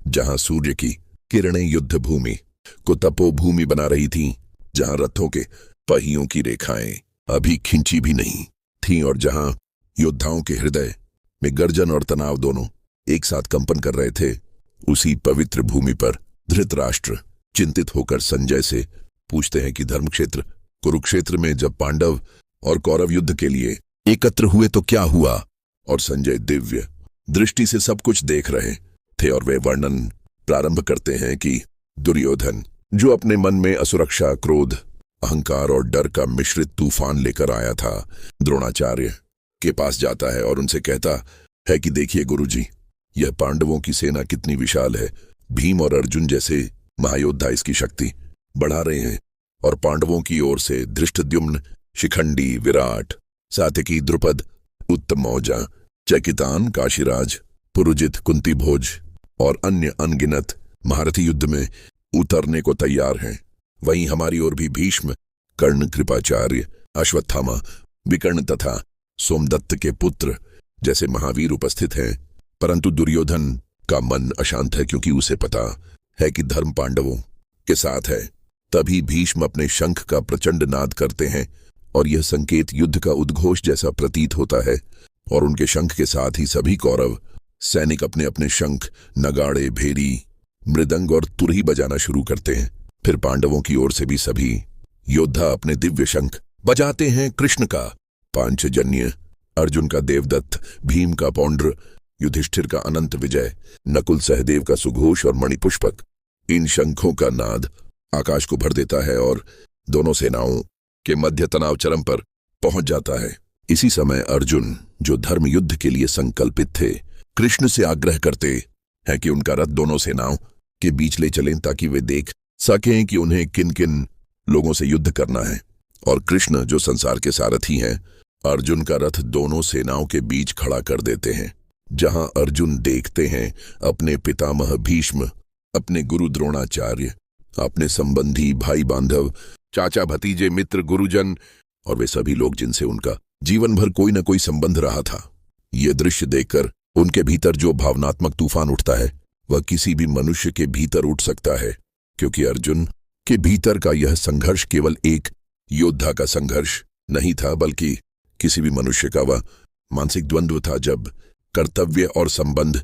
जहां सूर्य की किरणें युद्ध भूमि को तपोभूमि बना रही थीं, जहां रथों के पहियों की रेखाएं अभी खिंची भी नहीं थीं और जहां योद्धाओं के हृदय में गर्जन और तनाव दोनों एक साथ कंपन कर रहे थे, उसी पवित्र भूमि पर धृतराष्ट्र चिंतित होकर संजय से पूछते हैं कि धर्मक्षेत्र कुरुक्षेत्र में जब पांडव और कौरव युद्ध के लिए एकत्र हुए तो क्या हुआ। और संजय दिव्य दृष्टि से सब कुछ देख रहे थे और वे वर्णन प्रारंभ करते हैं कि दुर्योधन, जो अपने मन में असुरक्षा, क्रोध, अहंकार और डर का मिश्रित तूफान लेकर आया था, द्रोणाचार्य के पास जाता है और उनसे कहता है कि देखिए गुरुजी, यह पांडवों की सेना कितनी विशाल है। भीम और अर्जुन जैसे महायोद्धा इसकी शक्ति बढ़ा रहे हैं और पांडवों की ओर से धृष्टद्युम्न, शिखंडी, विराट, सात्यकी, द्रुपद, उत्तमौजा, चैकितान, काशीराज, पुरुजित, कुंती भोज और अन्य अनगिनत महारथी युद्ध में उतरने को तैयार हैं। वहीं हमारी ओर भी भीष्म, कर्ण, कृपाचार्य, अश्वत्थामा, विकर्ण तथा सोमदत्त के पुत्र जैसे महावीर उपस्थित हैं। परंतु दुर्योधन का मन अशांत है, क्योंकि उसे पता है कि धर्म पांडवों के साथ है। तभी भीष्म अपने शंख का प्रचंड नाद करते हैं और यह संकेत युद्ध का उद्घोष जैसा प्रतीत होता है और उनके शंख के साथ ही सभी कौरव सैनिक अपने अपने शंख, नगाड़े, भेरी, मृदंग और तुरही बजाना शुरू करते हैं। फिर पांडवों की ओर से भी सभी योद्धा अपने दिव्य शंख बजाते हैं। कृष्ण का पांचजन्य, अर्जुन का देवदत्त, भीम का पौंड्र, युधिष्ठिर का अनंत विजय, नकुल सहदेव का सुघोष और मणिपुष्पक, इन शंखों का नाद आकाश को भर देता है और दोनों सेनाओं के मध्य तनाव चरम पर पहुंच जाता है। इसी समय अर्जुन, जो धर्म युद्ध के लिए संकल्पित थे, कृष्ण से आग्रह करते हैं कि उनका रथ दोनों सेनाओं के बीच ले चलें ताकि वे देख सकें कि उन्हें किन किन लोगों से युद्ध करना है। और कृष्ण, जो संसार के सारथी हैं, अर्जुन का रथ दोनों सेनाओं के बीच खड़ा कर देते हैं। जहां अर्जुन देखते हैं अपने पितामह भीष्म, अपने गुरु द्रोणाचार्य, अपने संबंधी, भाई बांधव, चाचा भतीजे, मित्र, गुरुजन और वे सभी लोग जिनसे उनका जीवन भर कोई न कोई संबंध रहा था। ये दृश्य देखकर उनके भीतर जो भावनात्मक तूफान उठता है, वह किसी भी मनुष्य के भीतर उठ सकता है, क्योंकि अर्जुन के भीतर का यह संघर्ष केवल एक योद्धा का संघर्ष नहीं था, बल्कि किसी भी मनुष्य का वह मानसिक द्वंद्व था जब कर्तव्य और संबंध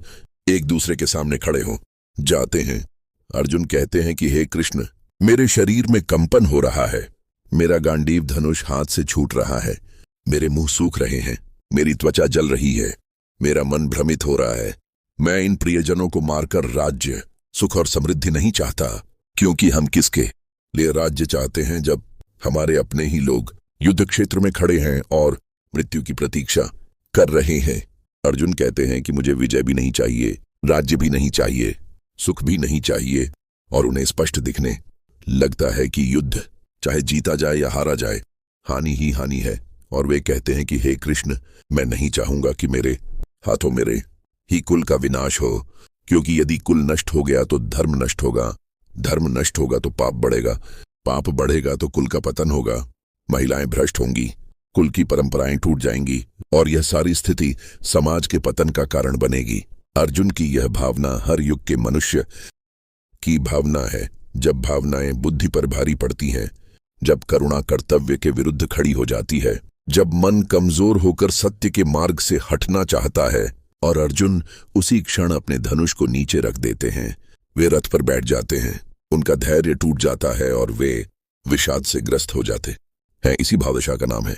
एक दूसरे के सामने खड़े हो जाते हैं। अर्जुन कहते हैं कि हे कृष्ण, मेरे शरीर में कंपन हो रहा है, मेरा गांडीव धनुष हाथ से छूट रहा है, मेरे मुंह सूख रहे हैं, मेरी त्वचा जल रही है, मेरा मन भ्रमित हो रहा है। मैं इन प्रियजनों को मारकर राज्य, सुख और समृद्धि नहीं चाहता, क्योंकि हम किसके लिए राज्य चाहते हैं जब हमारे अपने ही लोग युद्ध क्षेत्र में खड़े हैं और मृत्यु की प्रतीक्षा कर रहे हैं। अर्जुन कहते हैं कि मुझे विजय भी नहीं चाहिए, राज्य भी नहीं चाहिए, सुख भी नहीं चाहिए, और उन्हें स्पष्ट दिखने लगता है कि युद्ध चाहे जीता जाए या हारा जाए, हानि ही हानि है। और वे कहते हैं कि हे कृष्ण, मैं नहीं चाहूंगा कि मेरे हाथों मेरे ही कुल का विनाश हो, क्योंकि यदि कुल नष्ट हो गया तो धर्म नष्ट होगा, धर्म नष्ट होगा तो पाप बढ़ेगा, पाप बढ़ेगा तो कुल का पतन होगा, महिलाएं भ्रष्ट होंगी, कुल की परंपराएं टूट जाएंगी और यह सारी स्थिति समाज के पतन का कारण बनेगी। अर्जुन की यह भावना हर युग के मनुष्य की भावना है। जब भावनाएं बुद्धि पर भारी पड़ती हैं, जब करुणा कर्तव्य के विरुद्ध खड़ी हो जाती है, जब मन कमजोर होकर सत्य के मार्ग से हटना चाहता है, और अर्जुन उसी क्षण अपने धनुष को नीचे रख देते हैं। वे रथ पर बैठ जाते हैं, उनका धैर्य टूट जाता है और वे विषाद से ग्रस्त हो जाते हैं। इसी भावदशा का नाम है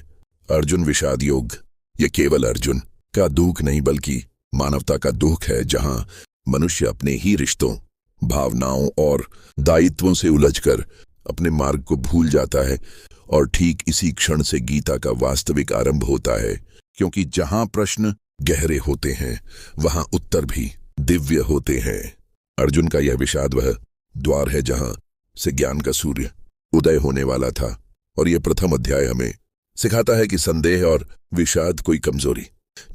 अर्जुन विषाद योग। ये केवल अर्जुन का दुख नहीं, बल्कि मानवता का दुख है, जहां मनुष्य अपने ही रिश्तों, भावनाओं और दायित्वों से उलझकर अपने मार्ग को भूल जाता है। और ठीक इसी क्षण से गीता का वास्तविक आरंभ होता है, क्योंकि जहां प्रश्न गहरे होते हैं, वहां उत्तर भी दिव्य होते हैं। अर्जुन का यह विषाद वह द्वार है जहां से ज्ञान का सूर्य उदय होने वाला था। और यह प्रथम अध्याय हमें सिखाता है कि संदेह और विषाद कोई कमजोरी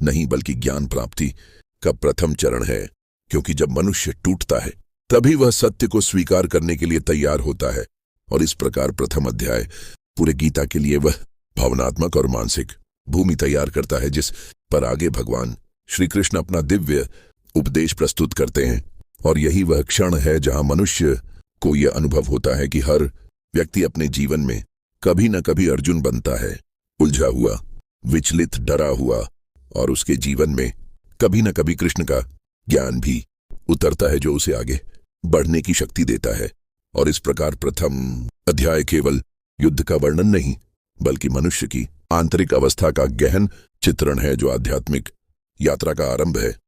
नहीं, बल्कि ज्ञान प्राप्ति का प्रथम चरण है, क्योंकि जब मनुष्य टूटता है तभी वह सत्य को स्वीकार करने के लिए तैयार होता है। और इस प्रकार प्रथम अध्याय पूरे गीता के लिए वह भावनात्मक और मानसिक भूमि तैयार करता है, जिस पर आगे भगवान श्री कृष्ण अपना दिव्य उपदेश प्रस्तुत करते हैं। और यही वह क्षण है जहां मनुष्य को यह अनुभव होता है कि हर व्यक्ति अपने जीवन में कभी न कभी अर्जुन बनता है, उलझा हुआ, विचलित, डरा हुआ, और उसके जीवन में कभी न कभी कृष्ण का ज्ञान भी उतरता है जो उसे आगे बढ़ने की शक्ति देता है। और इस प्रकार प्रथम अध्याय केवल युद्ध का वर्णन नहीं बल्कि मनुष्य की आंतरिक अवस्था का गहन चित्रण है जो आध्यात्मिक यात्रा का आरंभ है।